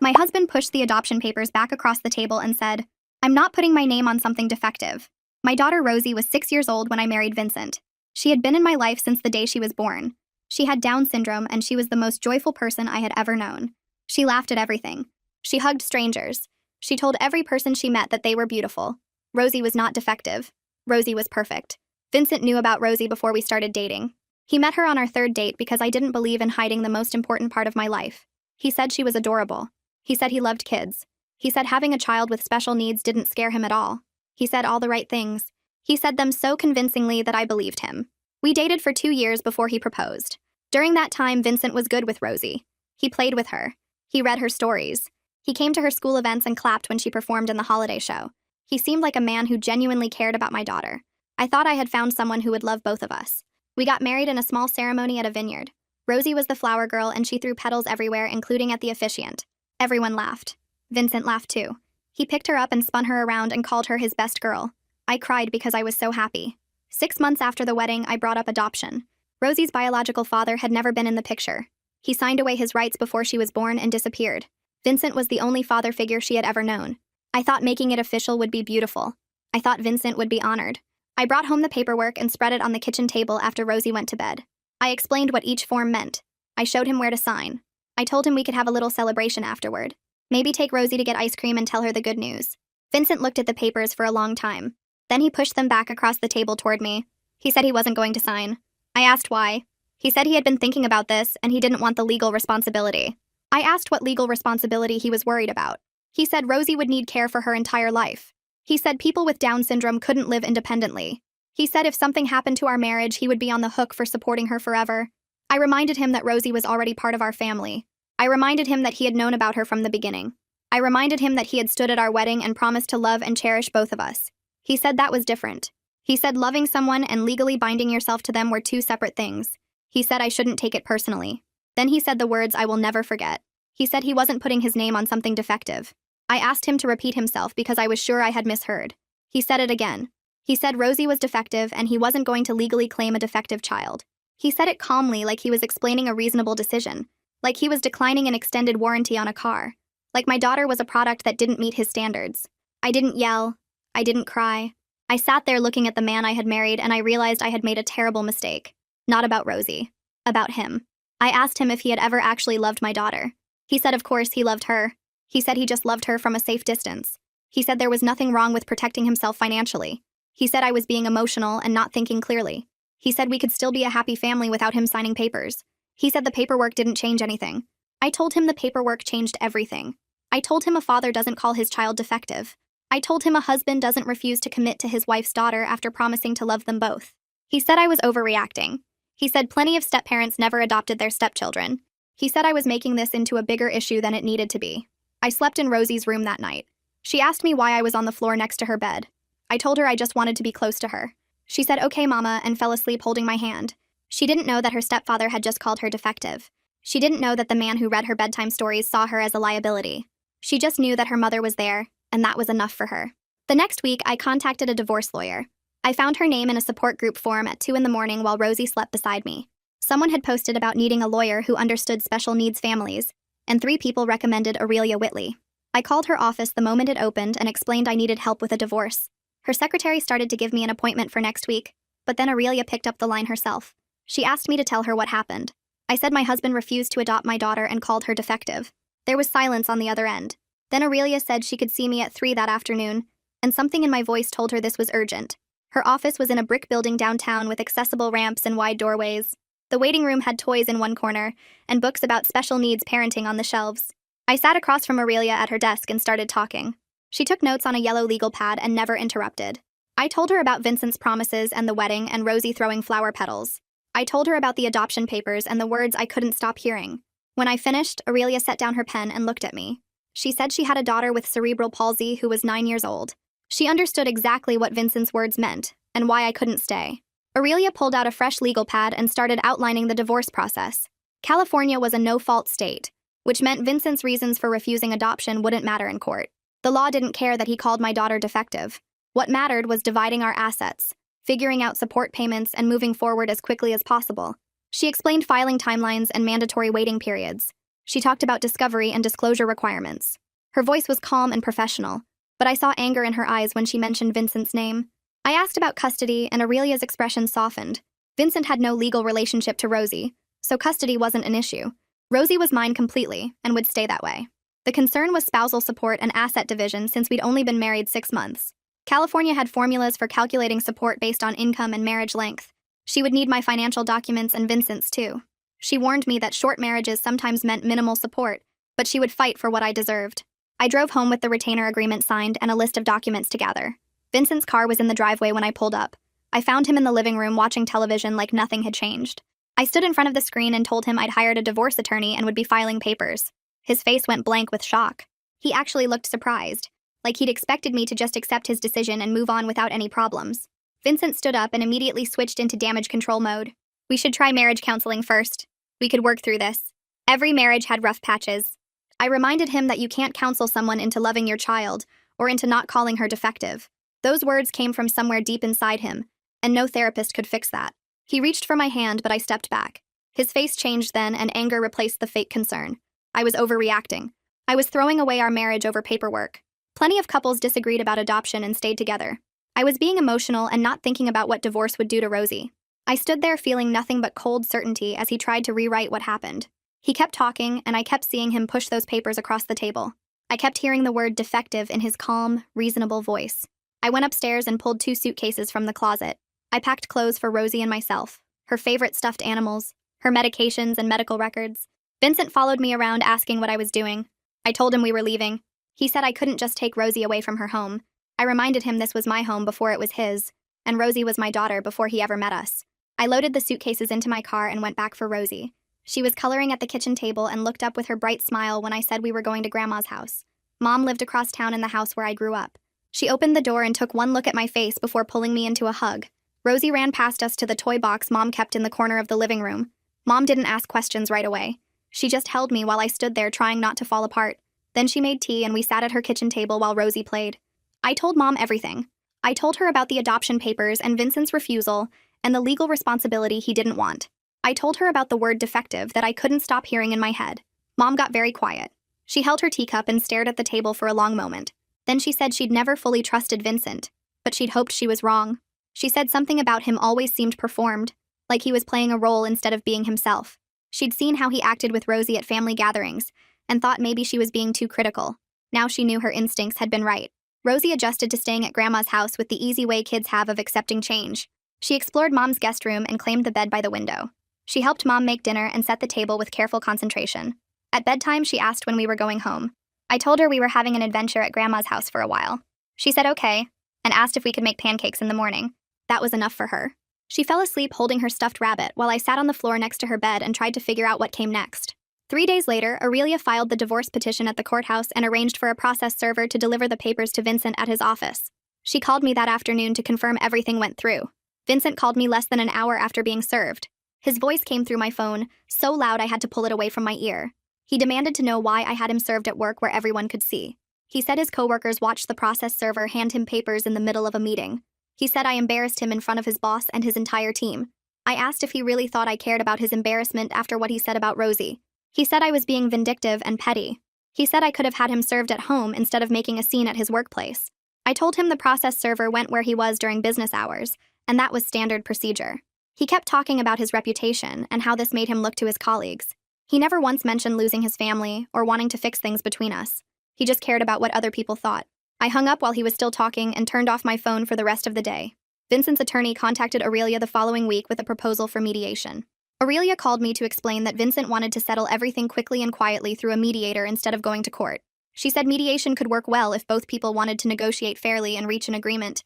My husband pushed the adoption papers back across the table and said, "I'm not putting my name on something defective." My daughter Rosie was 6 years old when I married Vincent. She had been in my life since the day she was born. She had Down syndrome, and she was the most joyful person I had ever known. She laughed at everything. She hugged strangers. She told every person she met that they were beautiful. Rosie was not defective. Rosie was perfect. Vincent knew about Rosie before we started dating. He met her on our third date because I didn't believe in hiding the most important part of my life. He said she was adorable. He said he loved kids. He said having a child with special needs didn't scare him at all. He said all the right things. He said them so convincingly that I believed him. We dated for 2 years before he proposed. During that time, Vincent was good with Rosie. He played with her. He read her stories. He came to her school events and clapped when she performed in the holiday show. He seemed like a man who genuinely cared about my daughter. I thought I had found someone who would love both of us. We got married in a small ceremony at a vineyard. Rosie was the flower girl, and she threw petals everywhere, including at the officiant. Everyone laughed. Vincent laughed too. He picked her up and spun her around and called her his best girl. I cried because I was so happy. 6 months after the wedding, I brought up adoption. Rosie's biological father had never been in the picture. He signed away his rights before she was born and disappeared. Vincent was the only father figure she had ever known. I thought making it official would be beautiful. I thought Vincent would be honored. I brought home the paperwork and spread it on the kitchen table after Rosie went to bed. I explained what each form meant. I showed him where to sign. I told him we could have a little celebration afterward. Maybe take Rosie to get ice cream and tell her the good news. Vincent looked at the papers for a long time. Then he pushed them back across the table toward me. He said he wasn't going to sign. I asked why. He said he had been thinking about this and he didn't want the legal responsibility. I asked what legal responsibility he was worried about. He said Rosie would need care for her entire life. He said people with Down syndrome couldn't live independently. He said if something happened to our marriage, he would be on the hook for supporting her forever. I reminded him that Rosie was already part of our family. I reminded him that he had known about her from the beginning. I reminded him that he had stood at our wedding and promised to love and cherish both of us. He said that was different. He said loving someone and legally binding yourself to them were two separate things. He said I shouldn't take it personally. Then he said the words I will never forget. He said he wasn't putting his name on something defective. I asked him to repeat himself because I was sure I had misheard. He said it again. He said Rosie was defective and he wasn't going to legally claim a defective child. He said it calmly, like he was explaining a reasonable decision, like he was declining an extended warranty on a car, like my daughter was a product that didn't meet his standards. I didn't yell. I didn't cry. I sat there looking at the man I had married and I realized I had made a terrible mistake. Not about Rosie. About him. I asked him if he had ever actually loved my daughter. He said of course he loved her. He said he just loved her from a safe distance. He said there was nothing wrong with protecting himself financially. He said I was being emotional and not thinking clearly. He said we could still be a happy family without him signing papers. He said the paperwork didn't change anything. I told him the paperwork changed everything. I told him a father doesn't call his child defective. I told him a husband doesn't refuse to commit to his wife's daughter after promising to love them both. He said I was overreacting. He said plenty of step-parents never adopted their stepchildren. He said I was making this into a bigger issue than it needed to be. I slept in Rosie's room that night. She asked me why I was on the floor next to her bed. I told her I just wanted to be close to her. She said, "Okay, Mama," and fell asleep holding my hand. She didn't know that her stepfather had just called her defective. She didn't know that the man who read her bedtime stories saw her as a liability. She just knew that her mother was there, and that was enough for her. The next week, I contacted a divorce lawyer. I found her name in a support group forum at 2 a.m. while Rosie slept beside me. Someone had posted about needing a lawyer who understood special needs families, and 3 people recommended Aurelia Whitley. I called her office the moment it opened and explained I needed help with a divorce. Her secretary started to give me an appointment for next week, but then Aurelia picked up the line herself. She asked me to tell her what happened. I said my husband refused to adopt my daughter and called her defective. There was silence on the other end. Then Aurelia said she could see me at 3 that afternoon, and something in my voice told her this was urgent. Her office was in a brick building downtown with accessible ramps and wide doorways. The waiting room had toys in one corner, and books about special needs parenting on the shelves. I sat across from Aurelia at her desk and started talking. She took notes on a yellow legal pad and never interrupted. I told her about Vincent's promises and the wedding and Rosie throwing flower petals. I told her about the adoption papers and the words I couldn't stop hearing. When I finished, Aurelia set down her pen and looked at me. She said she had a daughter with cerebral palsy who was 9 years old. She understood exactly what Vincent's words meant and why I couldn't stay. Aurelia pulled out a fresh legal pad and started outlining the divorce process. California was a no-fault state, which meant Vincent's reasons for refusing adoption wouldn't matter in court. The law didn't care that he called my daughter defective. What mattered was dividing our assets, figuring out support payments, and moving forward as quickly as possible. She explained filing timelines and mandatory waiting periods. She talked about discovery and disclosure requirements. Her voice was calm and professional, but I saw anger in her eyes when she mentioned Vincent's name. I asked about custody, and Aurelia's expression softened. Vincent had no legal relationship to Rosie, so custody wasn't an issue. Rosie was mine completely, and would stay that way. The concern was spousal support and asset division since we'd only been married 6 months. California had formulas for calculating support based on income and marriage length. She would need my financial documents and Vincent's too. She warned me that short marriages sometimes meant minimal support, but she would fight for what I deserved. I drove home with the retainer agreement signed and a list of documents to gather. Vincent's car was in the driveway when I pulled up. I found him in the living room watching television like nothing had changed. I stood in front of the screen and told him I'd hired a divorce attorney and would be filing papers. His face went blank with shock. He actually looked surprised, like he'd expected me to just accept his decision and move on without any problems. Vincent stood up and immediately switched into damage control mode. We should try marriage counseling first. We could work through this. Every marriage had rough patches. I reminded him that you can't counsel someone into loving your child or into not calling her defective. Those words came from somewhere deep inside him, and no therapist could fix that. He reached for my hand, but I stepped back. His face changed then, and anger replaced the fake concern. I was overreacting. I was throwing away our marriage over paperwork. Plenty of couples disagreed about adoption and stayed together. I was being emotional and not thinking about what divorce would do to Rosie. I stood there feeling nothing but cold certainty as he tried to rewrite what happened. He kept talking, and I kept seeing him push those papers across the table. I kept hearing the word defective in his calm, reasonable voice. I went upstairs and pulled 2 suitcases from the closet. I packed clothes for Rosie and myself, her favorite stuffed animals, her medications and medical records. Vincent followed me around asking what I was doing. I told him we were leaving. He said I couldn't just take Rosie away from her home. I reminded him this was my home before it was his, and Rosie was my daughter before he ever met us. I loaded the suitcases into my car and went back for Rosie. She was coloring at the kitchen table and looked up with her bright smile when I said we were going to Grandma's house. Mom lived across town in the house where I grew up. She opened the door and took one look at my face before pulling me into a hug. Rosie ran past us to the toy box Mom kept in the corner of the living room. Mom didn't ask questions right away. She just held me while I stood there trying not to fall apart. Then she made tea and we sat at her kitchen table while Rosie played. I told Mom everything. I told her about the adoption papers and Vincent's refusal and the legal responsibility he didn't want. I told her about the word defective that I couldn't stop hearing in my head. Mom got very quiet. She held her teacup and stared at the table for a long moment. Then she said she'd never fully trusted Vincent, but she'd hoped she was wrong. She said something about him always seemed performed, like he was playing a role instead of being himself. She'd seen how he acted with Rosie at family gatherings and thought maybe she was being too critical. Now she knew her instincts had been right. Rosie adjusted to staying at Grandma's house with the easy way kids have of accepting change. She explored Mom's guest room and claimed the bed by the window. She helped Mom make dinner and set the table with careful concentration. At bedtime, she asked when we were going home. I told her we were having an adventure at Grandma's house for a while. She said okay, and asked if we could make pancakes in the morning. That was enough for her. She fell asleep holding her stuffed rabbit while I sat on the floor next to her bed and tried to figure out what came next. 3 days later, Aurelia filed the divorce petition at the courthouse and arranged for a process server to deliver the papers to Vincent at his office. She called me that afternoon to confirm everything went through. Vincent called me less than an hour after being served. His voice came through my phone, so loud I had to pull it away from my ear. He demanded to know why I had him served at work where everyone could see. He said his coworkers watched the process server hand him papers in the middle of a meeting. He said I embarrassed him in front of his boss and his entire team. I asked if he really thought I cared about his embarrassment after what he said about Rosie. He said I was being vindictive and petty. He said I could have had him served at home instead of making a scene at his workplace. I told him the process server went where he was during business hours, and that was standard procedure. He kept talking about his reputation and how this made him look to his colleagues. He never once mentioned losing his family or wanting to fix things between us. He just cared about what other people thought. I hung up while he was still talking and turned off my phone for the rest of the day. Vincent's attorney contacted Aurelia the following week with a proposal for mediation. Aurelia called me to explain that Vincent wanted to settle everything quickly and quietly through a mediator instead of going to court. She said mediation could work well if both people wanted to negotiate fairly and reach an agreement,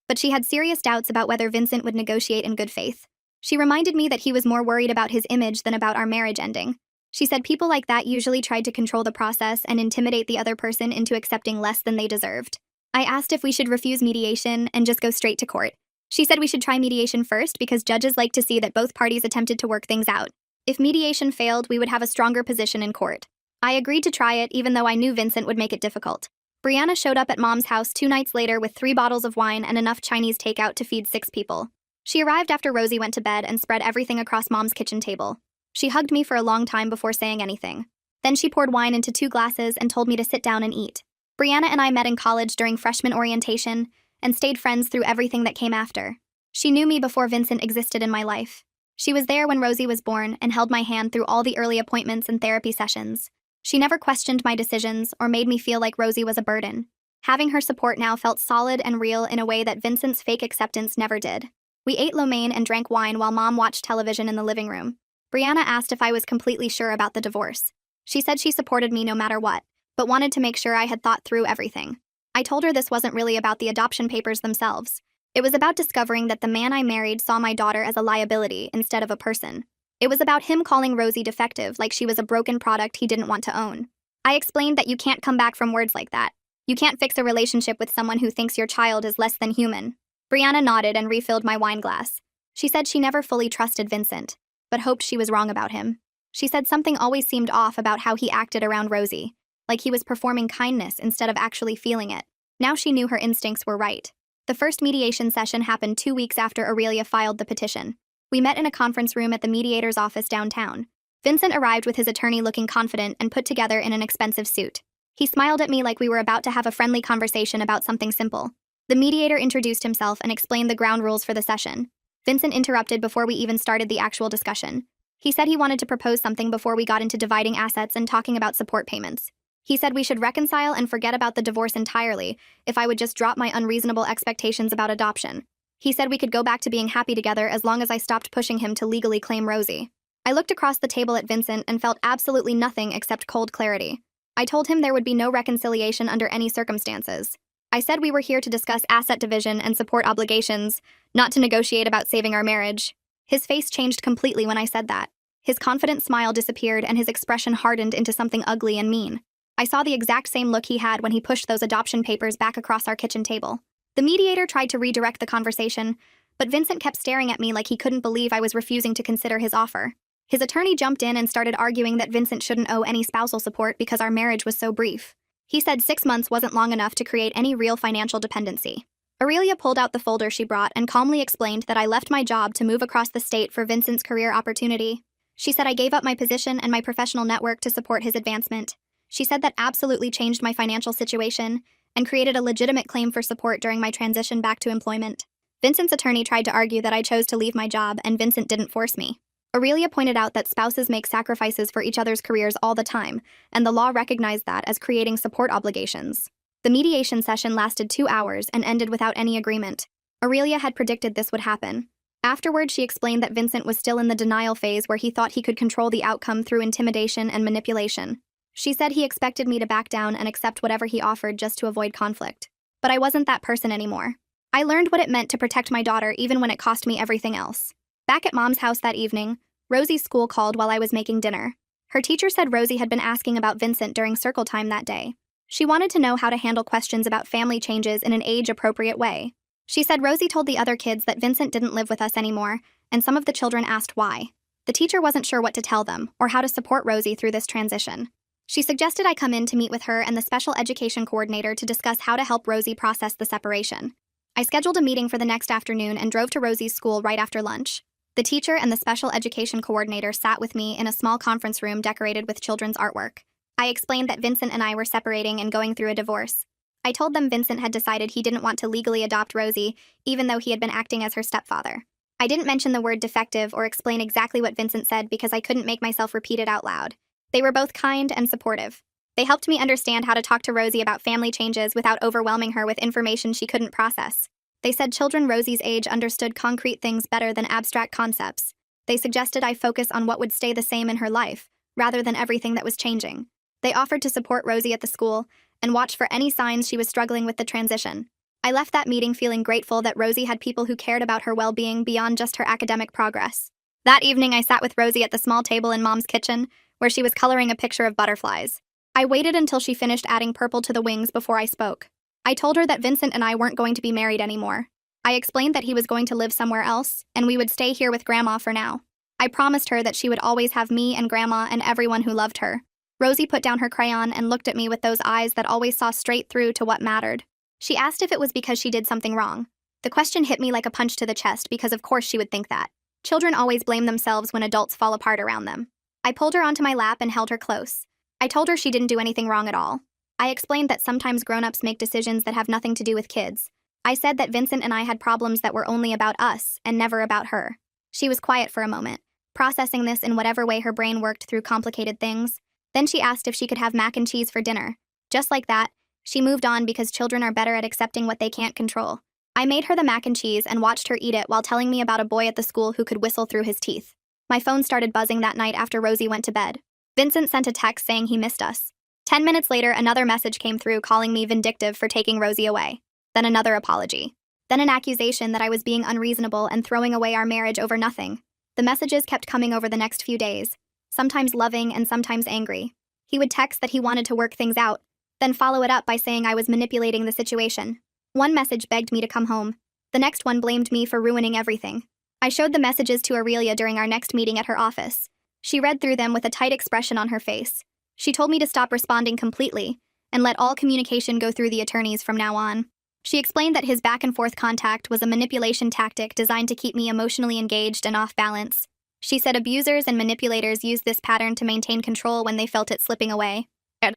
but she had serious doubts about whether Vincent would negotiate in good faith. She reminded me that he was more worried about his image than about our marriage ending. She said people like that usually tried to control the process and intimidate the other person into accepting less than they deserved. I asked if we should refuse mediation and just go straight to court. She said we should try mediation first because judges like to see that both parties attempted to work things out. If mediation failed, we would have a stronger position in court. I agreed to try it even though I knew Vincent would make it difficult. Brianna showed up at Mom's house 2 nights later with 3 bottles of wine and enough Chinese takeout to feed 6 people. She arrived after Rosie went to bed and spread everything across Mom's kitchen table. She hugged me for a long time before saying anything. Then she poured wine into 2 glasses and told me to sit down and eat. Brianna and I met in college during freshman orientation and stayed friends through everything that came after. She knew me before Vincent existed in my life. She was there when Rosie was born and held my hand through all the early appointments and therapy sessions. She never questioned my decisions or made me feel like Rosie was a burden. Having her support now felt solid and real in a way that Vincent's fake acceptance never did. We ate lo mein and drank wine while Mom watched television in the living room. Brianna asked if I was completely sure about the divorce. She said she supported me no matter what, but wanted to make sure I had thought through everything. I told her this wasn't really about the adoption papers themselves. It was about discovering that the man I married saw my daughter as a liability instead of a person. It was about him calling Rosie defective, like she was a broken product he didn't want to own. I explained that you can't come back from words like that. You can't fix a relationship with someone who thinks your child is less than human. Brianna nodded and refilled my wine glass. She said she never fully trusted Vincent, but hoped she was wrong about him. She said something always seemed off about how he acted around Rosie, like he was performing kindness instead of actually feeling it. Now she knew her instincts were right. The first mediation session happened 2 weeks after Aurelia filed the petition. We met in a conference room at the mediator's office downtown. Vincent arrived with his attorney looking confident and put together in an expensive suit. He smiled at me like we were about to have a friendly conversation about something simple. The mediator introduced himself and explained the ground rules for the session. Vincent interrupted before we even started the actual discussion. He said he wanted to propose something before we got into dividing assets and talking about support payments. He said we should reconcile and forget about the divorce entirely if I would just drop my unreasonable expectations about adoption. He said we could go back to being happy together as long as I stopped pushing him to legally claim Rosie. I looked across the table at Vincent and felt absolutely nothing except cold clarity. I told him there would be no reconciliation under any circumstances. I said we were here to discuss asset division and support obligations, not to negotiate about saving our marriage. His face changed completely when I said that. His confident smile disappeared and his expression hardened into something ugly and mean. I saw the exact same look he had when he pushed those adoption papers back across our kitchen table. The mediator tried to redirect the conversation, but Vincent kept staring at me like he couldn't believe I was refusing to consider his offer. His attorney jumped in and started arguing that Vincent shouldn't owe any spousal support because our marriage was so brief. He said 6 months wasn't long enough to create any real financial dependency. Aurelia pulled out the folder she brought and calmly explained that I left my job to move across the state for Vincent's career opportunity. She said I gave up my position and my professional network to support his advancement. She said that absolutely changed my financial situation and created a legitimate claim for support during my transition back to employment. Vincent's attorney tried to argue that I chose to leave my job and Vincent didn't force me. Aurelia pointed out that spouses make sacrifices for each other's careers all the time, and the law recognized that as creating support obligations. The mediation session lasted 2 hours and ended without any agreement. Aurelia had predicted this would happen. Afterward, she explained that Vincent was still in the denial phase where he thought he could control the outcome through intimidation and manipulation. She said he expected me to back down and accept whatever he offered just to avoid conflict. But I wasn't that person anymore. I learned what it meant to protect my daughter even when it cost me everything else. Back at Mom's house that evening, Rosie's school called while I was making dinner. Her teacher said Rosie had been asking about Vincent during circle time that day. She wanted to know how to handle questions about family changes in an age-appropriate way. She said Rosie told the other kids that Vincent didn't live with us anymore, and some of the children asked why. The teacher wasn't sure what to tell them or how to support Rosie through this transition. She suggested I come in to meet with her and the special education coordinator to discuss how to help Rosie process the separation. I scheduled a meeting for the next afternoon and drove to Rosie's school right after lunch. The teacher and the special education coordinator sat with me in a small conference room decorated with children's artwork. I explained that Vincent and I were separating and going through a divorce. I told them Vincent had decided he didn't want to legally adopt Rosie, even though he had been acting as her stepfather. I didn't mention the word defective or explain exactly what Vincent said because I couldn't make myself repeat it out loud. They were both kind and supportive. They helped me understand how to talk to Rosie about family changes without overwhelming her with information she couldn't process. They said children Rosie's age understood concrete things better than abstract concepts. They suggested I focus on what would stay the same in her life, rather than everything that was changing. They offered to support Rosie at the school and watch for any signs she was struggling with the transition. I left that meeting feeling grateful that Rosie had people who cared about her well-being beyond just her academic progress. That evening, I sat with Rosie at the small table in Mom's kitchen, where she was coloring a picture of butterflies. I waited until she finished adding purple to the wings before I spoke. I told her that Vincent and I weren't going to be married anymore. I explained that he was going to live somewhere else, and we would stay here with Grandma for now. I promised her that she would always have me and Grandma and everyone who loved her. Rosie put down her crayon and looked at me with those eyes that always saw straight through to what mattered. She asked if it was because she did something wrong. The question hit me like a punch to the chest because of course she would think that. Children always blame themselves when adults fall apart around them. I pulled her onto my lap and held her close. I told her she didn't do anything wrong at all. I explained that sometimes grown-ups make decisions that have nothing to do with kids. I said that Vincent and I had problems that were only about us and never about her. She was quiet for a moment, processing this in whatever way her brain worked through complicated things. Then she asked if she could have mac and cheese for dinner. Just like that, she moved on because children are better at accepting what they can't control. I made her the mac and cheese and watched her eat it while telling me about a boy at the school who could whistle through his teeth. My phone started buzzing that night after Rosie went to bed. Vincent sent a text saying he missed us. 10 minutes later, another message came through calling me vindictive for taking Rosie away. Then another apology. Then an accusation that I was being unreasonable and throwing away our marriage over nothing. The messages kept coming over the next few days, sometimes loving and sometimes angry. He would text that he wanted to work things out, then follow it up by saying I was manipulating the situation. One message begged me to come home. The next one blamed me for ruining everything. I showed the messages to Aurelia during our next meeting at her office. She read through them with a tight expression on her face. She told me to stop responding completely and let all communication go through the attorneys from now on. She explained that his back-and-forth contact was a manipulation tactic designed to keep me emotionally engaged and off balance. She said abusers and manipulators use this pattern to maintain control when they felt it slipping away.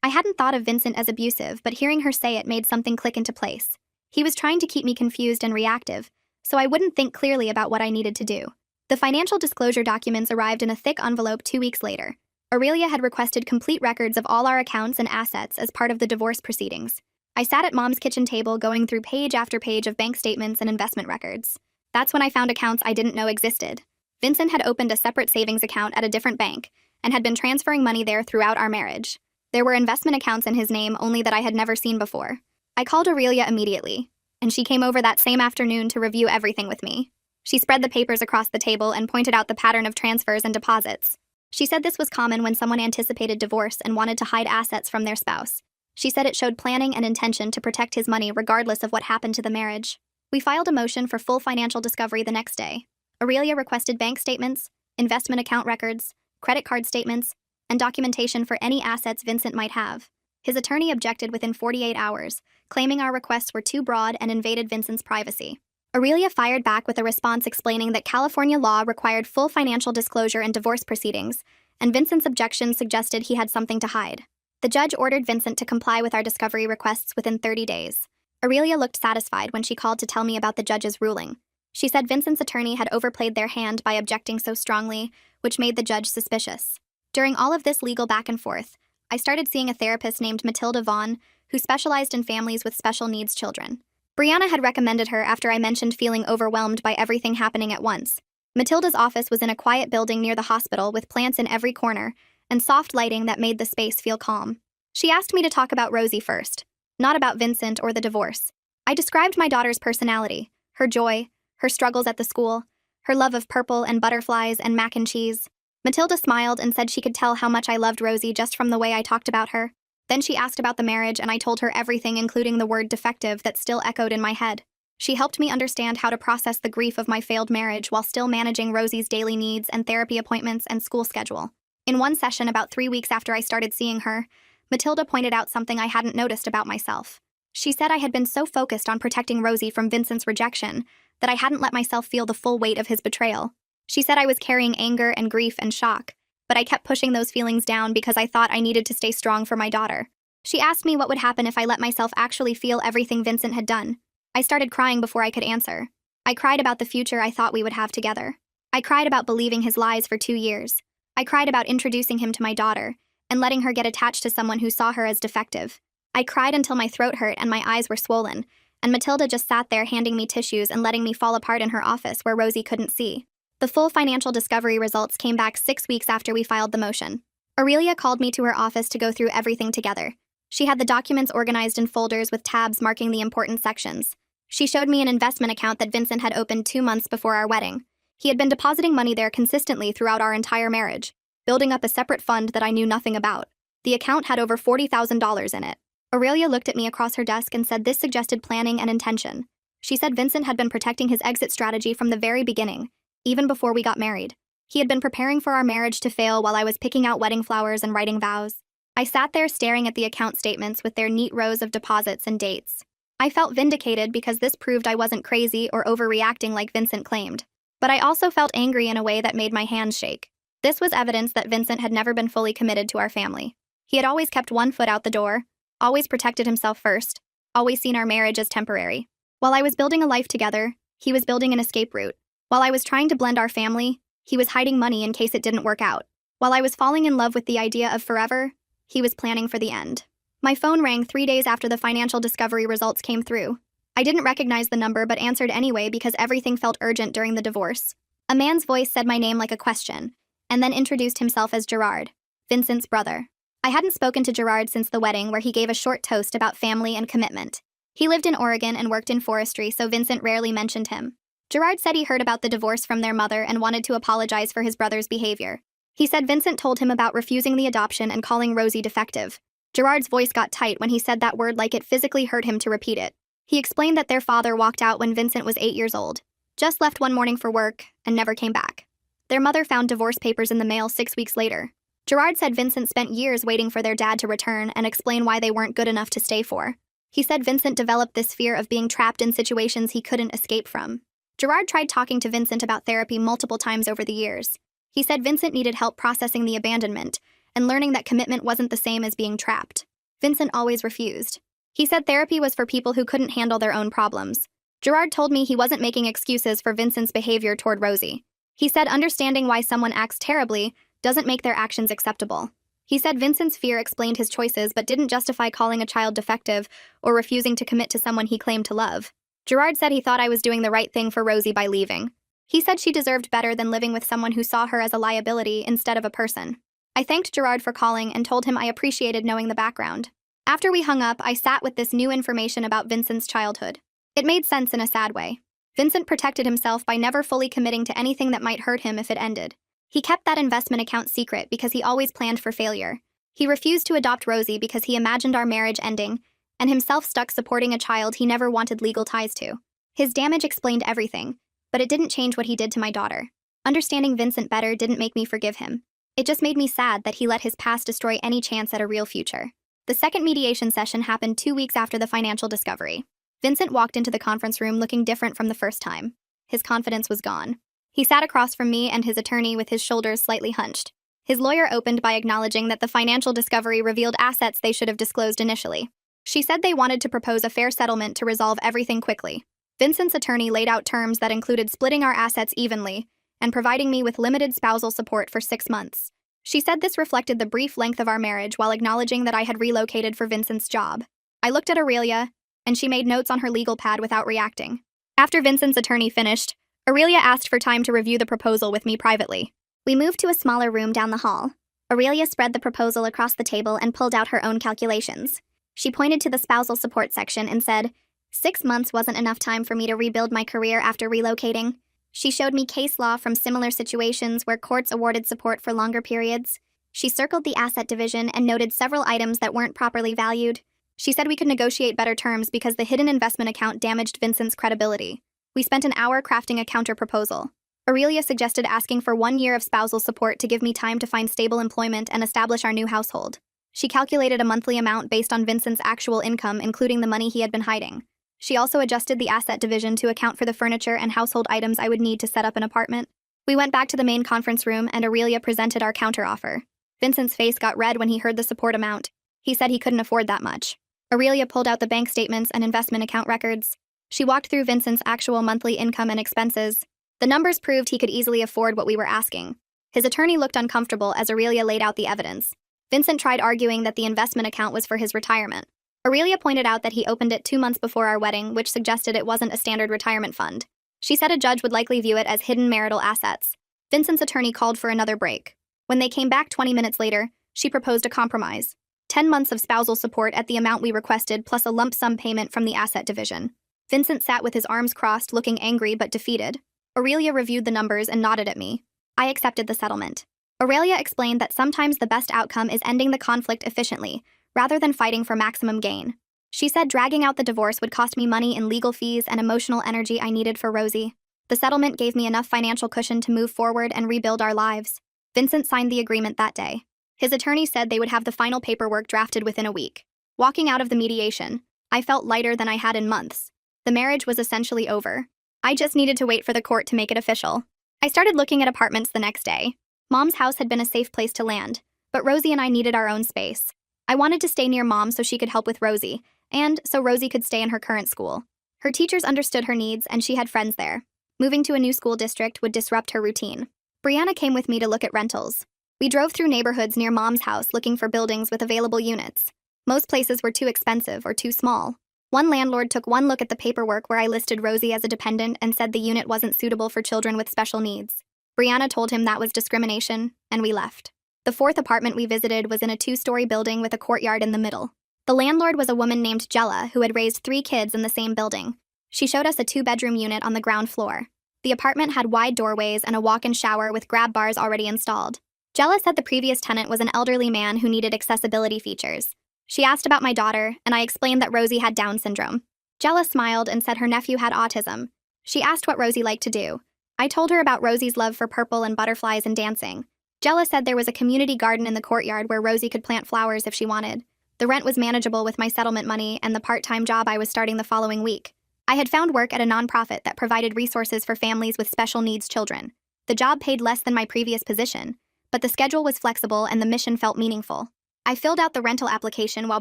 I hadn't thought of Vincent as abusive, but hearing her say it made something click into place. He was trying to keep me confused and reactive, so I wouldn't think clearly about what I needed to do. The financial disclosure documents arrived in a thick envelope 2 weeks later. Aurelia had requested complete records of all our accounts and assets as part of the divorce proceedings. I sat at Mom's kitchen table going through page after page of bank statements and investment records. That's when I found accounts I didn't know existed. Vincent had opened a separate savings account at a different bank and had been transferring money there throughout our marriage. There were investment accounts in his name only that I had never seen before. I called Aurelia immediately, and she came over that same afternoon to review everything with me. She spread the papers across the table and pointed out the pattern of transfers and deposits. She said this was common when someone anticipated divorce and wanted to hide assets from their spouse. She said it showed planning and intention to protect his money regardless of what happened to the marriage. We filed a motion for full financial discovery the next day. Aurelia requested bank statements, investment account records, credit card statements, and documentation for any assets Vincent might have. His attorney objected within 48 hours, claiming our requests were too broad and invaded Vincent's privacy. Aurelia fired back with a response explaining that California law required full financial disclosure in divorce proceedings, and Vincent's objections suggested he had something to hide. The judge ordered Vincent to comply with our discovery requests within 30 days. Aurelia looked satisfied when she called to tell me about the judge's ruling. She said Vincent's attorney had overplayed their hand by objecting so strongly, which made the judge suspicious. During all of this legal back and forth, I started seeing a therapist named Matilda Vaughn, who specialized in families with special needs children. Brianna had recommended her after I mentioned feeling overwhelmed by everything happening at once. Matilda's office was in a quiet building near the hospital with plants in every corner and soft lighting that made the space feel calm. She asked me to talk about Rosie first, not about Vincent or the divorce. I described my daughter's personality, her joy, her struggles at the school, her love of purple and butterflies and mac and cheese. Matilda smiled and said she could tell how much I loved Rosie just from the way I talked about her. Then she asked about the marriage and I told her everything, including the word defective that still echoed in my head. She helped me understand how to process the grief of my failed marriage while still managing Rosie's daily needs and therapy appointments and school schedule. In one session about 3 weeks after I started seeing her, Matilda pointed out something I hadn't noticed about myself. She said I had been so focused on protecting Rosie from Vincent's rejection that I hadn't let myself feel the full weight of his betrayal. She said I was carrying anger and grief and shock, but I kept pushing those feelings down because I thought I needed to stay strong for my daughter. She asked me what would happen if I let myself actually feel everything Vincent had done. I started crying before I could answer. I cried about the future I thought we would have together. I cried about believing his lies for 2 years. I cried about introducing him to my daughter and letting her get attached to someone who saw her as defective. I cried until my throat hurt and my eyes were swollen, and Matilda just sat there handing me tissues and letting me fall apart in her office where Rosie couldn't see. The full financial discovery results came back 6 weeks after we filed the motion. Aurelia called me to her office to go through everything together. She had the documents organized in folders with tabs marking the important sections. She showed me an investment account that Vincent had opened 2 months before our wedding. He had been depositing money there consistently throughout our entire marriage, building up a separate fund that I knew nothing about. The account had over $40,000 in it. Aurelia looked at me across her desk and said this suggested planning and intention. She said Vincent had been protecting his exit strategy from the very beginning, even before we got married. He had been preparing for our marriage to fail while I was picking out wedding flowers and writing vows. I sat there staring at the account statements with their neat rows of deposits and dates. I felt vindicated because this proved I wasn't crazy or overreacting like Vincent claimed. But I also felt angry in a way that made my hands shake. This was evidence that Vincent had never been fully committed to our family. He had always kept one foot out the door, always protected himself first, always seen our marriage as temporary. While I was building a life together, he was building an escape route. While I was trying to blend our family, he was hiding money in case it didn't work out. While I was falling in love with the idea of forever, he was planning for the end. My phone rang 3 days after the financial discovery results came through. I didn't recognize the number but answered anyway because everything felt urgent during the divorce. A man's voice said my name like a question, and then introduced himself as Gerard, Vincent's brother. I hadn't spoken to Gerard since the wedding, where he gave a short toast about family and commitment. He lived in Oregon and worked in forestry, so Vincent rarely mentioned him. Gerard said he heard about the divorce from their mother and wanted to apologize for his brother's behavior. He said Vincent told him about refusing the adoption and calling Rosie defective. Gerard's voice got tight when he said that word, like it physically hurt him to repeat it. He explained that their father walked out when Vincent was 8 years old, just left one morning for work, and never came back. Their mother found divorce papers in the mail 6 weeks later. Gerard said Vincent spent years waiting for their dad to return and explain why they weren't good enough to stay for. He said Vincent developed this fear of being trapped in situations he couldn't escape from. Gerard tried talking to Vincent about therapy multiple times over the years. He said Vincent needed help processing the abandonment and learning that commitment wasn't the same as being trapped. Vincent always refused. He said therapy was for people who couldn't handle their own problems. Gerard told me he wasn't making excuses for Vincent's behavior toward Rosie. He said understanding why someone acts terribly doesn't make their actions acceptable. He said Vincent's fear explained his choices but didn't justify calling a child defective or refusing to commit to someone he claimed to love. Gerard said he thought I was doing the right thing for Rosie by leaving. He said she deserved better than living with someone who saw her as a liability instead of a person. I thanked Gerard for calling and told him I appreciated knowing the background. After we hung up, I sat with this new information about Vincent's childhood. It made sense in a sad way. Vincent protected himself by never fully committing to anything that might hurt him if it ended. He kept that investment account secret because he always planned for failure. He refused to adopt Rosie because he imagined our marriage ending, and himself stuck supporting a child he never wanted legal ties to. His damage explained everything, but it didn't change what he did to my daughter. Understanding Vincent better didn't make me forgive him. It just made me sad that he let his past destroy any chance at a real future. The second mediation session happened 2 weeks after the financial discovery. Vincent walked into the conference room looking different from the first time. His confidence was gone. He sat across from me and his attorney with his shoulders slightly hunched. His lawyer opened by acknowledging that the financial discovery revealed assets they should have disclosed initially. She said they wanted to propose a fair settlement to resolve everything quickly. Vincent's attorney laid out terms that included splitting our assets evenly and providing me with limited spousal support for 6 months. She said this reflected the brief length of our marriage while acknowledging that I had relocated for Vincent's job. I looked at Aurelia, and she made notes on her legal pad without reacting. After Vincent's attorney finished, Aurelia asked for time to review the proposal with me privately. We moved to a smaller room down the hall. Aurelia spread the proposal across the table and pulled out her own calculations. She pointed to the spousal support section and said, 6 months wasn't enough time for me to rebuild my career after relocating. She showed me case law from similar situations where courts awarded support for longer periods. She circled the asset division and noted several items that weren't properly valued. She said we could negotiate better terms because the hidden investment account damaged Vincent's credibility. We spent an hour crafting a counter-proposal. Aurelia suggested asking for 1 year of spousal support to give me time to find stable employment and establish our new household. She calculated a monthly amount based on Vincent's actual income, including the money he had been hiding. She also adjusted the asset division to account for the furniture and household items I would need to set up an apartment. We went back to the main conference room and Aurelia presented our counteroffer. Vincent's face got red when he heard the support amount. He said he couldn't afford that much. Aurelia pulled out the bank statements and investment account records. She walked through Vincent's actual monthly income and expenses. The numbers proved he could easily afford what we were asking. His attorney looked uncomfortable as Aurelia laid out the evidence. Vincent tried arguing that the investment account was for his retirement. Aurelia pointed out that he opened it 2 months before our wedding, which suggested it wasn't a standard retirement fund. She said a judge would likely view it as hidden marital assets. Vincent's attorney called for another break. When they came back 20 minutes later, she proposed a compromise. 10 months of spousal support at the amount we requested plus a lump sum payment from the asset division. Vincent sat with his arms crossed, looking angry but defeated. Aurelia reviewed the numbers and nodded at me. I accepted the settlement. Aurelia explained that sometimes the best outcome is ending the conflict efficiently, rather than fighting for maximum gain. She said dragging out the divorce would cost me money in legal fees and emotional energy I needed for Rosie. The settlement gave me enough financial cushion to move forward and rebuild our lives. Vincent signed the agreement that day. His attorney said they would have the final paperwork drafted within a week. Walking out of the mediation, I felt lighter than I had in months. The marriage was essentially over. I just needed to wait for the court to make it official. I started looking at apartments the next day. Mom's house had been a safe place to land, but Rosie and I needed our own space. I wanted to stay near Mom so she could help with Rosie, and so Rosie could stay in her current school. Her teachers understood her needs and she had friends there. Moving to a new school district would disrupt her routine. Brianna came with me to look at rentals. We drove through neighborhoods near Mom's house looking for buildings with available units. Most places were too expensive or too small. One landlord took one look at the paperwork where I listed Rosie as a dependent and said the unit wasn't suitable for children with special needs. Brianna told him that was discrimination, and we left. The fourth apartment we visited was in a 2-story building with a courtyard in the middle. The landlord was a woman named Jella who had raised 3 kids in the same building. She showed us a 2-bedroom unit on the ground floor. The apartment had wide doorways and a walk-in shower with grab bars already installed. Jella said the previous tenant was an elderly man who needed accessibility features. She asked about my daughter, and I explained that Rosie had Down syndrome. Jella smiled and said her nephew had autism. She asked what Rosie liked to do. I told her about Rosie's love for purple and butterflies and dancing. Jella said there was a community garden in the courtyard where Rosie could plant flowers if she wanted. The rent was manageable with my settlement money and the part-time job I was starting the following week. I had found work at a nonprofit that provided resources for families with special needs children. The job paid less than my previous position, but the schedule was flexible and the mission felt meaningful. I filled out the rental application while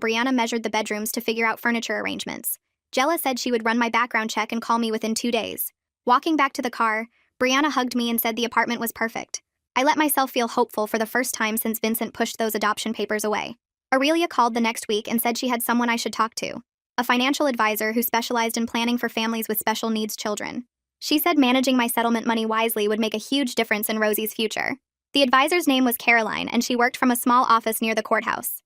Brianna measured the bedrooms to figure out furniture arrangements. Jella said she would run my background check and call me within 2 days. Walking back to the car, Brianna hugged me and said the apartment was perfect. I let myself feel hopeful for the first time since Vincent pushed those adoption papers away. Aurelia called the next week and said she had someone I should talk to, a financial advisor who specialized in planning for families with special needs children. She said managing my settlement money wisely would make a huge difference in Rosie's future. The advisor's name was Caroline, and she worked from a small office near the courthouse.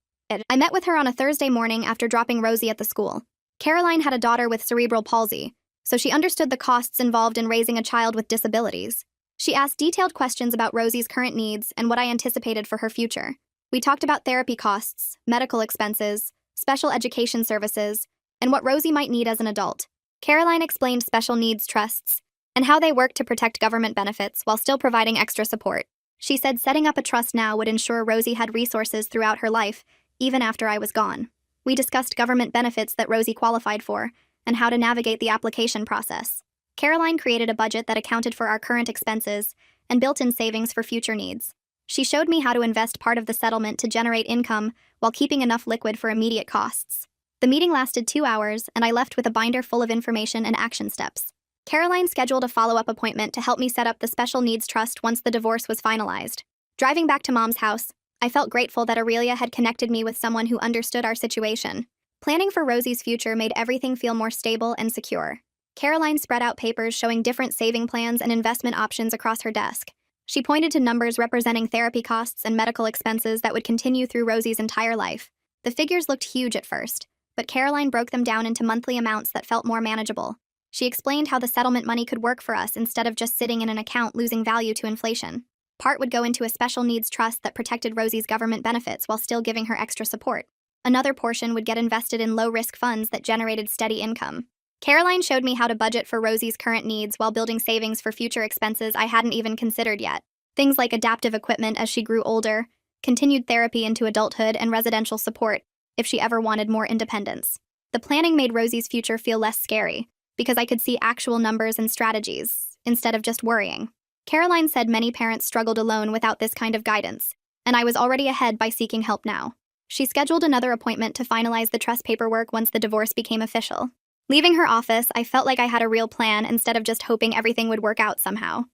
I met with her on a Thursday morning after dropping Rosie at the school. Caroline had a daughter with cerebral palsy, so she understood the costs involved in raising a child with disabilities. She asked detailed questions about Rosie's current needs and what I anticipated for her future. We talked about therapy costs, medical expenses, special education services, and what Rosie might need as an adult. Caroline explained special needs trusts and how they work to protect government benefits while still providing extra support. She said setting up a trust now would ensure Rosie had resources throughout her life, even after I was gone. We discussed government benefits that Rosie qualified for and how to navigate the application process. Caroline created a budget that accounted for our current expenses and built in savings for future needs. She showed me how to invest part of the settlement to generate income while keeping enough liquid for immediate costs. The meeting lasted 2 hours, and I left with a binder full of information and action steps. Caroline scheduled a follow-up appointment to help me set up the special needs trust once the divorce was finalized. Driving back to Mom's house, I felt grateful that Aurelia had connected me with someone who understood our situation. Planning for Rosie's future made everything feel more stable and secure. Caroline spread out papers showing different saving plans and investment options across her desk. She pointed to numbers representing therapy costs and medical expenses that would continue through Rosie's entire life. The figures looked huge at first, but Caroline broke them down into monthly amounts that felt more manageable. She explained how the settlement money could work for us instead of just sitting in an account losing value to inflation. Part would go into a special needs trust that protected Rosie's government benefits while still giving her extra support. Another portion would get invested in low-risk funds that generated steady income. Caroline showed me how to budget for Rosie's current needs while building savings for future expenses I hadn't even considered yet. Things like adaptive equipment as she grew older, continued therapy into adulthood, and residential support if she ever wanted more independence. The planning made Rosie's future feel less scary, because I could see actual numbers and strategies, instead of just worrying. Caroline said many parents struggled alone without this kind of guidance, and I was already ahead by seeking help now. She scheduled another appointment to finalize the trust paperwork once the divorce became official. Leaving her office, I felt like I had a real plan instead of just hoping everything would work out somehow.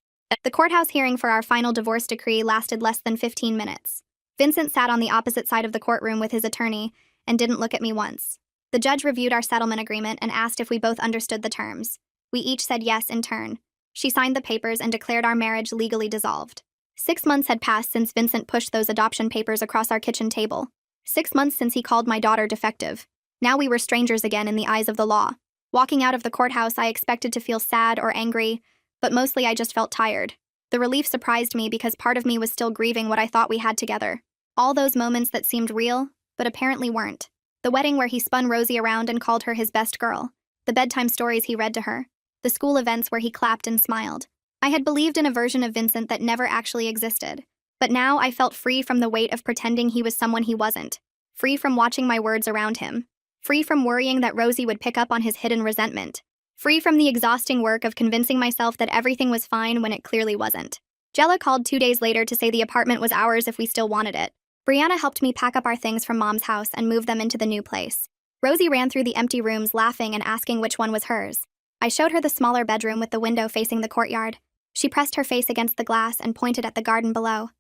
The courthouse hearing for our final divorce decree lasted less than 15 minutes. Vincent sat on the opposite side of the courtroom with his attorney and didn't look at me once. The judge reviewed our settlement agreement and asked if we both understood the terms. We each said yes in turn. She signed the papers and declared our marriage legally dissolved. 6 months had passed since Vincent pushed those adoption papers across our kitchen table. 6 months since he called my daughter defective. Now we were strangers again in the eyes of the law. Walking out of the courthouse, I expected to feel sad or angry, but mostly I just felt tired. The relief surprised me because part of me was still grieving what I thought we had together. All those moments that seemed real, but apparently weren't. The wedding where he spun Rosie around and called her his best girl. The bedtime stories he read to her. The school events where he clapped and smiled. I had believed in a version of Vincent that never actually existed. But now I felt free from the weight of pretending he was someone he wasn't. Free from watching my words around him. Free from worrying that Rosie would pick up on his hidden resentment. Free from the exhausting work of convincing myself that everything was fine when it clearly wasn't. Jella called 2 days later to say the apartment was ours if we still wanted it. Brianna helped me pack up our things from Mom's house and move them into the new place. Rosie ran through the empty rooms laughing and asking which one was hers. I showed her the smaller bedroom with the window facing the courtyard. She pressed her face against the glass and pointed at the garden below.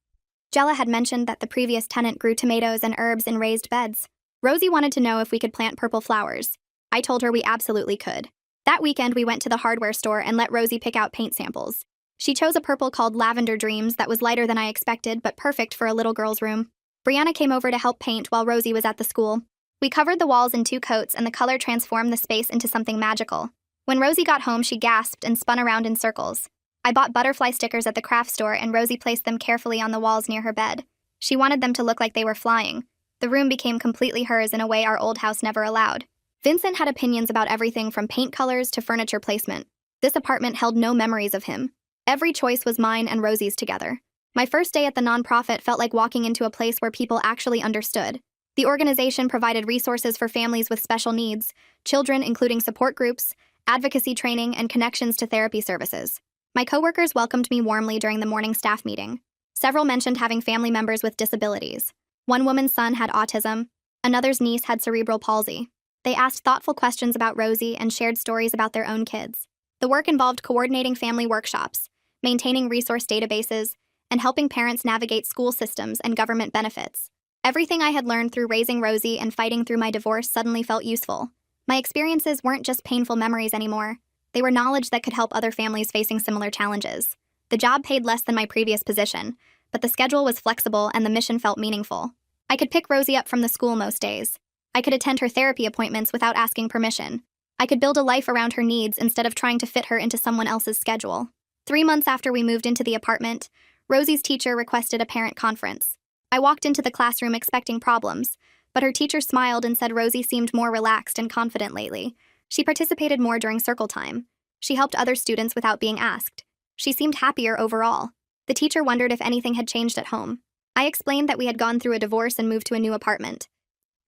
Jella had mentioned that the previous tenant grew tomatoes and herbs in raised beds. Rosie wanted to know if we could plant purple flowers. I told her we absolutely could. That weekend, we went to the hardware store and let Rosie pick out paint samples. She chose a purple called Lavender Dreams that was lighter than I expected, but perfect for a little girl's room. Brianna came over to help paint while Rosie was at the school. We covered the walls in 2 coats, and the color transformed the space into something magical. When Rosie got home, she gasped and spun around in circles. I bought butterfly stickers at the craft store, and Rosie placed them carefully on the walls near her bed. She wanted them to look like they were flying. The room became completely hers in a way our old house never allowed. Vincent had opinions about everything from paint colors to furniture placement. This apartment held no memories of him. Every choice was mine and Rosie's together. My first day at the nonprofit felt like walking into a place where people actually understood. The organization provided resources for families with special needs, children including support groups, advocacy training, and connections to therapy services. My coworkers welcomed me warmly during the morning staff meeting. Several mentioned having family members with disabilities. One woman's son had autism. Another's niece had cerebral palsy. They asked thoughtful questions about Rosie and shared stories about their own kids. The work involved coordinating family workshops, maintaining resource databases, and helping parents navigate school systems and government benefits. Everything I had learned through raising Rosie and fighting through my divorce suddenly felt useful. My experiences weren't just painful memories anymore. They were knowledge that could help other families facing similar challenges. The job paid less than my previous position, but the schedule was flexible and the mission felt meaningful. I could pick Rosie up from the school most days. I could attend her therapy appointments without asking permission. I could build a life around her needs instead of trying to fit her into someone else's schedule. 3 months after we moved into the apartment, Rosie's teacher requested a parent conference. I walked into the classroom expecting problems, but her teacher smiled and said Rosie seemed more relaxed and confident lately. She participated more during circle time. She helped other students without being asked. She seemed happier overall. The teacher wondered if anything had changed at home. I explained that we had gone through a divorce and moved to a new apartment.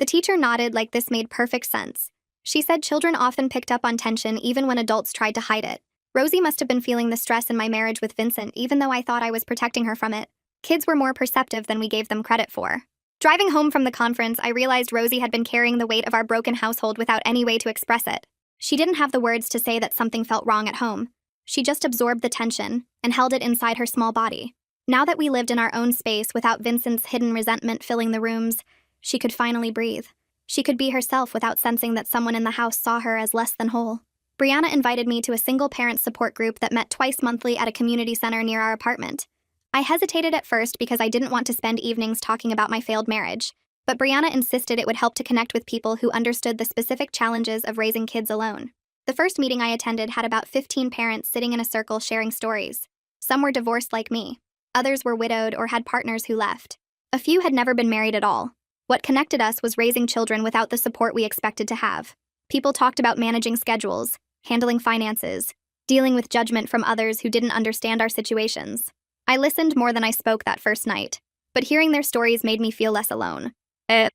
The teacher nodded like this made perfect sense. She said children often picked up on tension even when adults tried to hide it. Rosie must have been feeling the stress in my marriage with Vincent, even though I thought I was protecting her from it. Kids were more perceptive than we gave them credit for. Driving home from the conference, I realized Rosie had been carrying the weight of our broken household without any way to express it. She didn't have the words to say that something felt wrong at home. She just absorbed the tension and held it inside her small body. Now that we lived in our own space without Vincent's hidden resentment filling the rooms, she could finally breathe. She could be herself without sensing that someone in the house saw her as less than whole. Brianna invited me to a single-parent support group that met twice monthly at a community center near our apartment. I hesitated at first because I didn't want to spend evenings talking about my failed marriage, but Brianna insisted it would help to connect with people who understood the specific challenges of raising kids alone. The first meeting I attended had about 15 parents sitting in a circle sharing stories. Some were divorced like me. Others were widowed or had partners who left. A few had never been married at all. What connected us was raising children without the support we expected to have. People talked about managing schedules, handling finances, dealing with judgment from others who didn't understand our situations. I listened more than I spoke that first night, but hearing their stories made me feel less alone.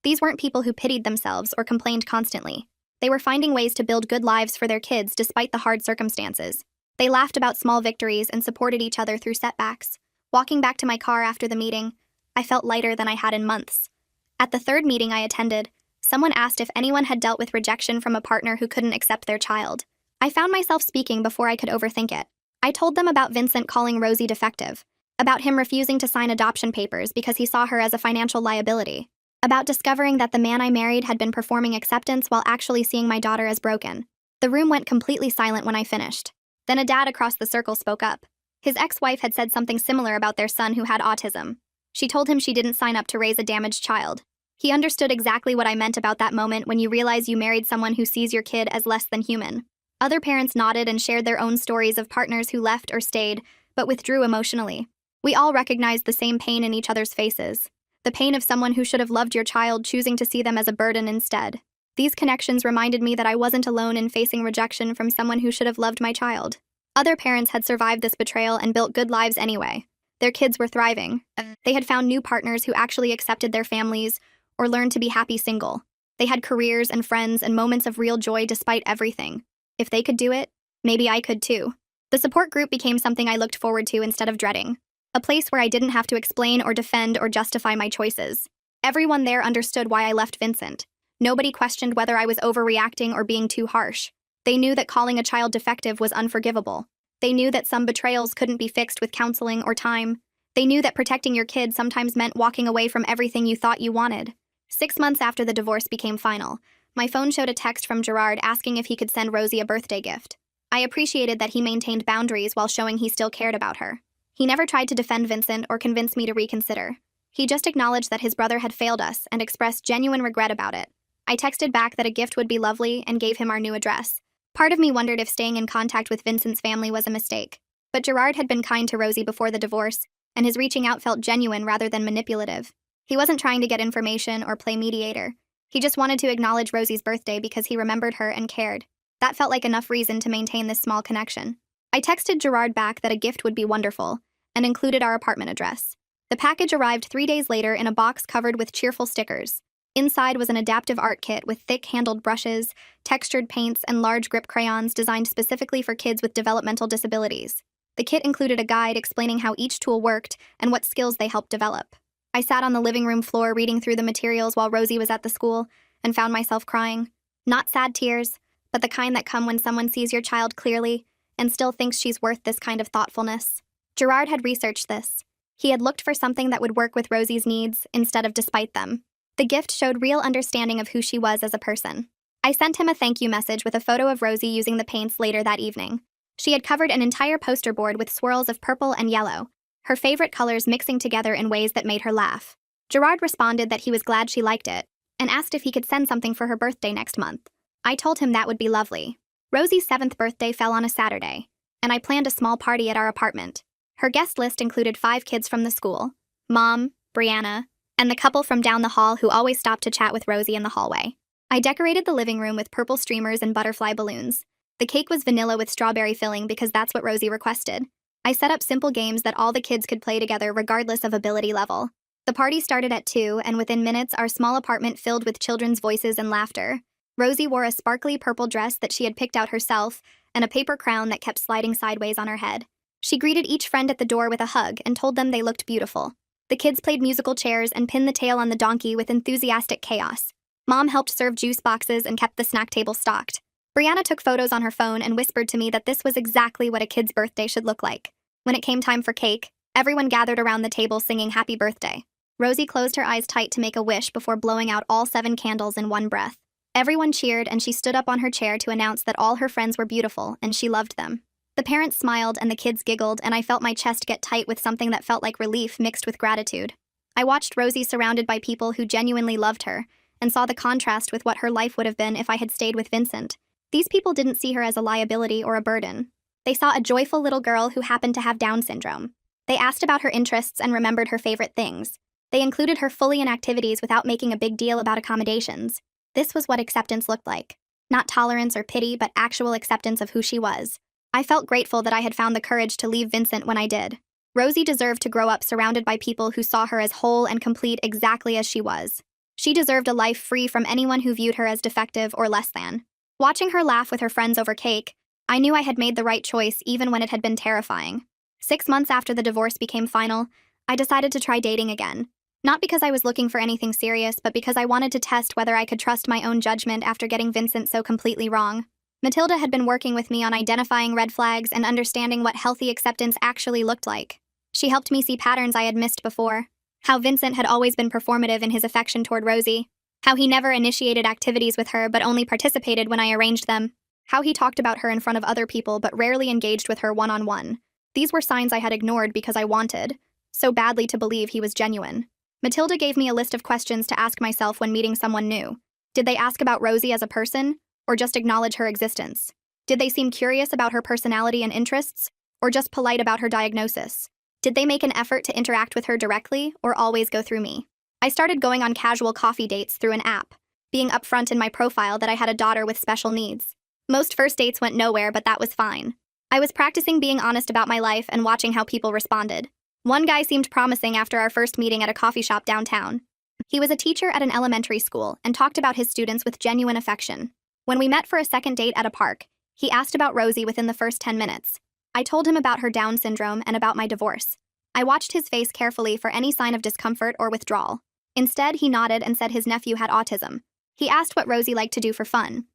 These weren't people who pitied themselves or complained constantly. They were finding ways to build good lives for their kids despite the hard circumstances. They laughed about small victories and supported each other through setbacks. Walking back to my car after the meeting, I felt lighter than I had in months. At the third meeting I attended, someone asked if anyone had dealt with rejection from a partner who couldn't accept their child. I found myself speaking before I could overthink it. I told them about Vincent calling Rosie defective, about him refusing to sign adoption papers because he saw her as a financial liability, about discovering that the man I married had been performing acceptance while actually seeing my daughter as broken. The room went completely silent when I finished. Then a dad across the circle spoke up. His ex-wife had said something similar about their son who had autism. She told him she didn't sign up to raise a damaged child. He understood exactly what I meant about that moment when you realize you married someone who sees your kid as less than human. Other parents nodded and shared their own stories of partners who left or stayed, but withdrew emotionally. We all recognized the same pain in each other's faces. The pain of someone who should have loved your child choosing to see them as a burden instead. These connections reminded me that I wasn't alone in facing rejection from someone who should have loved my child. Other parents had survived this betrayal and built good lives anyway. Their kids were thriving. They had found new partners who actually accepted their families or learned to be happy single. They had careers and friends and moments of real joy despite everything. If they could do it, maybe I could too. The support group became something I looked forward to instead of dreading. A place where I didn't have to explain or defend or justify my choices. Everyone there understood why I left Vincent. Nobody questioned whether I was overreacting or being too harsh. They knew that calling a child defective was unforgivable. They knew that some betrayals couldn't be fixed with counseling or time. They knew that protecting your kid sometimes meant walking away from everything you thought you wanted. 6 months after the divorce became final, my phone showed a text from Gerard asking if he could send Rosie a birthday gift. I appreciated that he maintained boundaries while showing he still cared about her. He never tried to defend Vincent or convince me to reconsider. He just acknowledged that his brother had failed us and expressed genuine regret about it. I texted back that a gift would be lovely and gave him our new address. Part of me wondered if staying in contact with Vincent's family was a mistake. But Gerard had been kind to Rosie before the divorce, and his reaching out felt genuine rather than manipulative. He wasn't trying to get information or play mediator. He just wanted to acknowledge Rosie's birthday because he remembered her and cared. That felt like enough reason to maintain this small connection. I texted Gerard back that a gift would be wonderful, and included our apartment address. The package arrived 3 days later in a box covered with cheerful stickers. Inside was an adaptive art kit with thick-handled brushes, textured paints, and large grip crayons designed specifically for kids with developmental disabilities. The kit included a guide explaining how each tool worked and what skills they helped develop. I sat on the living room floor reading through the materials while Rosie was at the school and found myself crying. Not sad tears, but the kind that come when someone sees your child clearly and still thinks she's worth this kind of thoughtfulness. Gerard had researched this. He had looked for something that would work with Rosie's needs instead of despite them. The gift showed real understanding of who she was as a person. I sent him a thank you message with a photo of Rosie using the paints later that evening. She had covered an entire poster board with swirls of purple and yellow, her favorite colors mixing together in ways that made her laugh. Gerard responded that he was glad she liked it, and asked if he could send something for her birthday next month. I told him that would be lovely. Rosie's 7th birthday fell on a Saturday, and I planned a small party at our apartment. Her guest list included 5 kids from the school, Mom, Brianna, and the couple from down the hall who always stopped to chat with Rosie in the hallway. I decorated the living room with purple streamers and butterfly balloons. The cake was vanilla with strawberry filling because that's what Rosie requested. I set up simple games that all the kids could play together regardless of ability level. The party started at 2, and within minutes our small apartment filled with children's voices and laughter. Rosie wore a sparkly purple dress that she had picked out herself and a paper crown that kept sliding sideways on her head. She greeted each friend at the door with a hug and told them they looked beautiful. The kids played musical chairs and pinned the tail on the donkey with enthusiastic chaos. Mom helped serve juice boxes and kept the snack table stocked. Brianna took photos on her phone and whispered to me that this was exactly what a kid's birthday should look like. When it came time for cake, everyone gathered around the table singing happy birthday. Rosie closed her eyes tight to make a wish before blowing out all 7 candles in one breath. Everyone cheered and she stood up on her chair to announce that all her friends were beautiful and she loved them. The parents smiled and the kids giggled, and I felt my chest get tight with something that felt like relief mixed with gratitude. I watched Rosie surrounded by people who genuinely loved her, and saw the contrast with what her life would have been if I had stayed with Vincent. These people didn't see her as a liability or a burden. They saw a joyful little girl who happened to have Down syndrome. They asked about her interests and remembered her favorite things. They included her fully in activities without making a big deal about accommodations. This was what acceptance looked like. Not tolerance or pity, but actual acceptance of who she was. I felt grateful that I had found the courage to leave Vincent when I did. Rosie deserved to grow up surrounded by people who saw her as whole and complete exactly as she was. She deserved a life free from anyone who viewed her as defective or less than. Watching her laugh with her friends over cake, I knew I had made the right choice even when it had been terrifying. 6 months after the divorce became final, I decided to try dating again. Not because I was looking for anything serious, but because I wanted to test whether I could trust my own judgment after getting Vincent so completely wrong. Matilda had been working with me on identifying red flags and understanding what healthy acceptance actually looked like. She helped me see patterns I had missed before. How Vincent had always been performative in his affection toward Rosie. How he never initiated activities with her but only participated when I arranged them. How he talked about her in front of other people but rarely engaged with her one-on-one. These were signs I had ignored because I wanted so badly to believe he was genuine. Matilda gave me a list of questions to ask myself when meeting someone new. Did they ask about Rosie as a person, or just acknowledge her existence? Did they seem curious about her personality and interests, or just polite about her diagnosis? Did they make an effort to interact with her directly, or always go through me? I started going on casual coffee dates through an app, being upfront in my profile that I had a daughter with special needs. Most first dates went nowhere, but that was fine. I was practicing being honest about my life and watching how people responded. One guy seemed promising after our first meeting at a coffee shop downtown. He was a teacher at an elementary school and talked about his students with genuine affection. When we met for a second date at a park, he asked about Rosie within the first 10 minutes. I told him about her Down syndrome and about my divorce. I watched his face carefully for any sign of discomfort or withdrawal. Instead, he nodded and said his nephew had autism. He asked what Rosie liked to do for fun,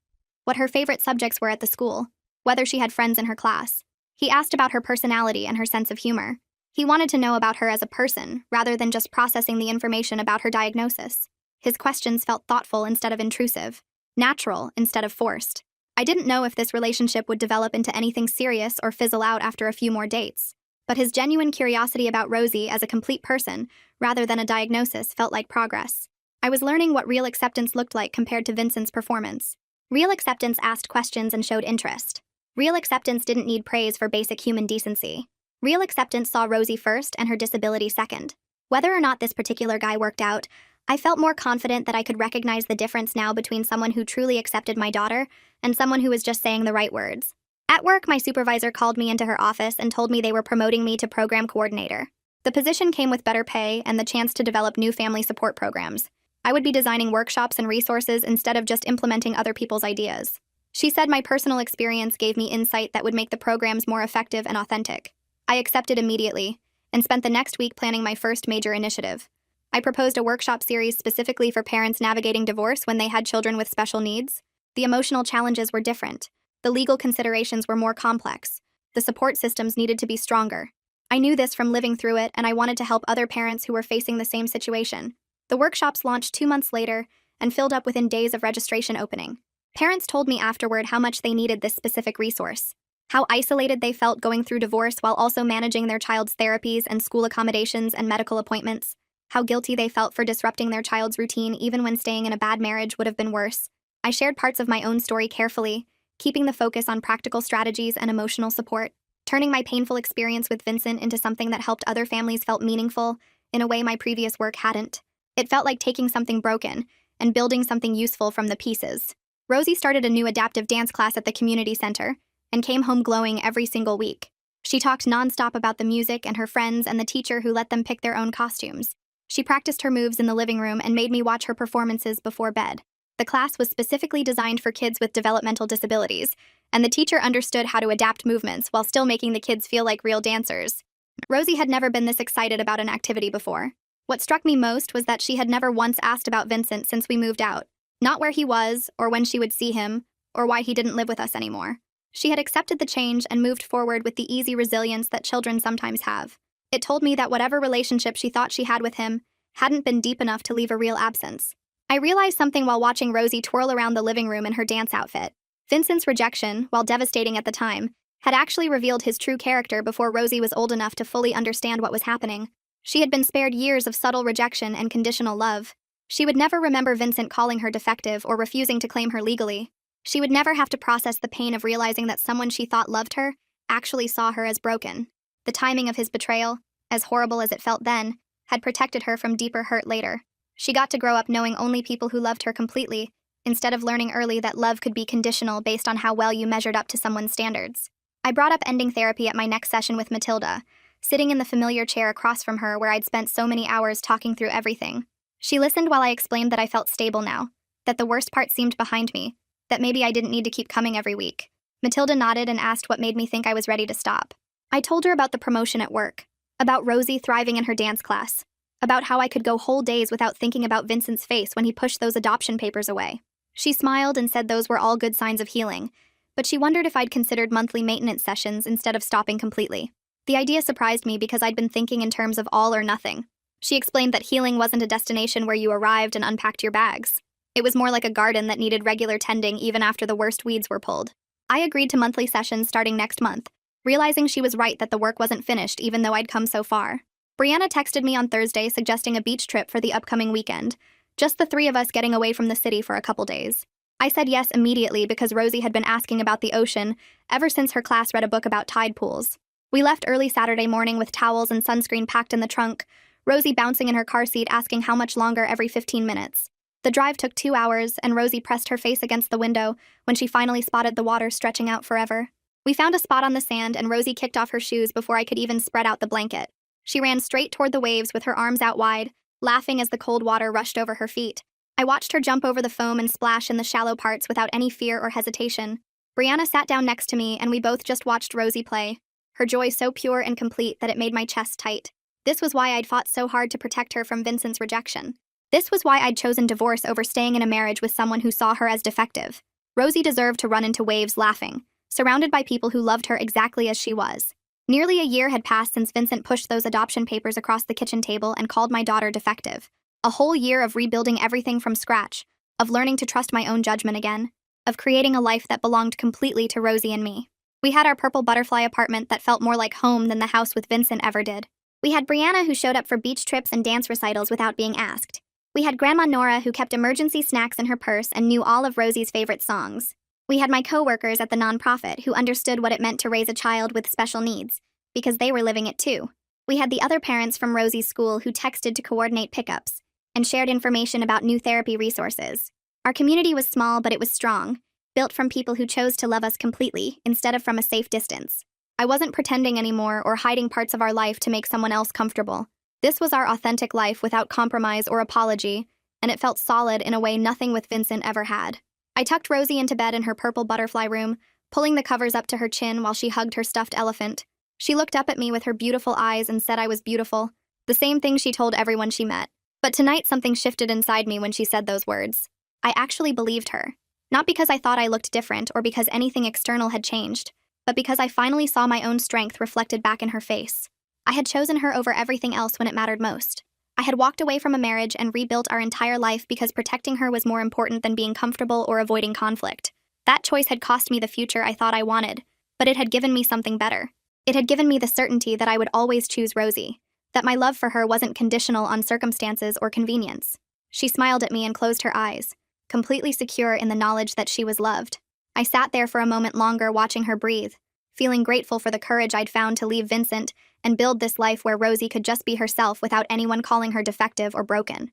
what her favorite subjects were at the school, whether she had friends in her class. He asked about her personality and her sense of humor. He wanted to know about her as a person, rather than just processing the information about her diagnosis. His questions felt thoughtful instead of intrusive, natural instead of forced. I didn't know if this relationship would develop into anything serious or fizzle out after a few more dates. But his genuine curiosity about Rosie as a complete person, rather than a diagnosis, felt like progress. I was learning what real acceptance looked like compared to Vincent's performance. Real acceptance asked questions and showed interest. Real acceptance didn't need praise for basic human decency. Real acceptance saw Rosie first and her disability second. Whether or not this particular guy worked out, I felt more confident that I could recognize the difference now between someone who truly accepted my daughter and someone who was just saying the right words. At work, my supervisor called me into her office and told me they were promoting me to program coordinator. The position came with better pay and the chance to develop new family support programs. I would be designing workshops and resources instead of just implementing other people's ideas. She said my personal experience gave me insight that would make the programs more effective and authentic. I accepted immediately and spent the next week planning my first major initiative. I proposed a workshop series specifically for parents navigating divorce when they had children with special needs. The emotional challenges were different. The legal considerations were more complex. The support systems needed to be stronger. I knew this from living through it, and I wanted to help other parents who were facing the same situation. The workshops launched 2 months later and filled up within days of registration opening. Parents told me afterward how much they needed this specific resource, how isolated they felt going through divorce while also managing their child's therapies and school accommodations and medical appointments, how guilty they felt for disrupting their child's routine even when staying in a bad marriage would have been worse. I shared parts of my own story carefully, keeping the focus on practical strategies and emotional support, turning my painful experience with Vincent into something that helped other families felt meaningful in a way my previous work hadn't. It felt like taking something broken and building something useful from the pieces. Rosie started a new adaptive dance class at the community center and came home glowing every single week. She talked nonstop about the music and her friends and the teacher who let them pick their own costumes. She practiced her moves in the living room and made me watch her performances before bed. The class was specifically designed for kids with developmental disabilities, and the teacher understood how to adapt movements while still making the kids feel like real dancers. Rosie had never been this excited about an activity before. What struck me most was that she had never once asked about Vincent since we moved out. Not where he was, or when she would see him, or why he didn't live with us anymore. She had accepted the change and moved forward with the easy resilience that children sometimes have. It told me that whatever relationship she thought she had with him hadn't been deep enough to leave a real absence. I realized something while watching Rosie twirl around the living room in her dance outfit. Vincent's rejection, while devastating at the time, had actually revealed his true character before Rosie was old enough to fully understand what was happening. She had been spared years of subtle rejection and conditional love. She would never remember Vincent calling her defective or refusing to claim her legally. She would never have to process the pain of realizing that someone she thought loved her actually saw her as broken. The timing of his betrayal, as horrible as it felt then, had protected her from deeper hurt later. She got to grow up knowing only people who loved her completely, instead of learning early that love could be conditional based on how well you measured up to someone's standards. I brought up ending therapy at my next session with Matilda, sitting in the familiar chair across from her where I'd spent so many hours talking through everything. She listened while I explained that I felt stable now, that the worst part seemed behind me, that maybe I didn't need to keep coming every week. Matilda nodded and asked what made me think I was ready to stop. I told her about the promotion at work, about Rosie thriving in her dance class, about how I could go whole days without thinking about Vincent's face when he pushed those adoption papers away. She smiled and said those were all good signs of healing, but she wondered if I'd considered monthly maintenance sessions instead of stopping completely. The idea surprised me because I'd been thinking in terms of all or nothing. She explained that healing wasn't a destination where you arrived and unpacked your bags. It was more like a garden that needed regular tending even after the worst weeds were pulled. I agreed to monthly sessions starting next month, realizing she was right that the work wasn't finished even though I'd come so far. Brianna texted me on Thursday suggesting a beach trip for the upcoming weekend, just the 3 of us getting away from the city for a couple days. I said yes immediately because Rosie had been asking about the ocean ever since her class read a book about tide pools. We left early Saturday morning with towels and sunscreen packed in the trunk, Rosie bouncing in her car seat asking how much longer every 15 minutes. The drive took 2 hours, and Rosie pressed her face against the window when she finally spotted the water stretching out forever. We found a spot on the sand, and Rosie kicked off her shoes before I could even spread out the blanket. She ran straight toward the waves with her arms out wide, laughing as the cold water rushed over her feet. I watched her jump over the foam and splash in the shallow parts without any fear or hesitation. Brianna sat down next to me, and we both just watched Rosie play, her joy so pure and complete that it made my chest tight. This was why I'd fought so hard to protect her from Vincent's rejection. This was why I'd chosen divorce over staying in a marriage with someone who saw her as defective. Rosie deserved to run into waves laughing, surrounded by people who loved her exactly as she was. Nearly a year had passed since Vincent pushed those adoption papers across the kitchen table and called my daughter defective. A whole year of rebuilding everything from scratch, of learning to trust my own judgment again, of creating a life that belonged completely to Rosie and me. We had our purple butterfly apartment that felt more like home than the house with Vincent ever did. We had Brianna, who showed up for beach trips and dance recitals without being asked. We had Grandma Nora, who kept emergency snacks in her purse and knew all of Rosie's favorite songs. We had my coworkers at the nonprofit who understood what it meant to raise a child with special needs, because they were living it too. We had the other parents from Rosie's school who texted to coordinate pickups and shared information about new therapy resources. Our community was small, but it was strong, built from people who chose to love us completely instead of from a safe distance. I wasn't pretending anymore or hiding parts of our life to make someone else comfortable. This was our authentic life without compromise or apology, and it felt solid in a way nothing with Vincent ever had. I tucked Rosie into bed in her purple butterfly room, pulling the covers up to her chin while she hugged her stuffed elephant. She looked up at me with her beautiful eyes and said I was beautiful, the same thing she told everyone she met. But tonight something shifted inside me when she said those words. I actually believed her. Not because I thought I looked different or because anything external had changed, but because I finally saw my own strength reflected back in her face. I had chosen her over everything else when it mattered most. I had walked away from a marriage and rebuilt our entire life because protecting her was more important than being comfortable or avoiding conflict. That choice had cost me the future I thought I wanted, but it had given me something better. It had given me the certainty that I would always choose Rosie, that my love for her wasn't conditional on circumstances or convenience. She smiled at me and closed her eyes, completely secure in the knowledge that she was loved. I sat there for a moment longer watching her breathe, feeling grateful for the courage I'd found to leave Vincent and build this life where Rosie could just be herself without anyone calling her defective or broken.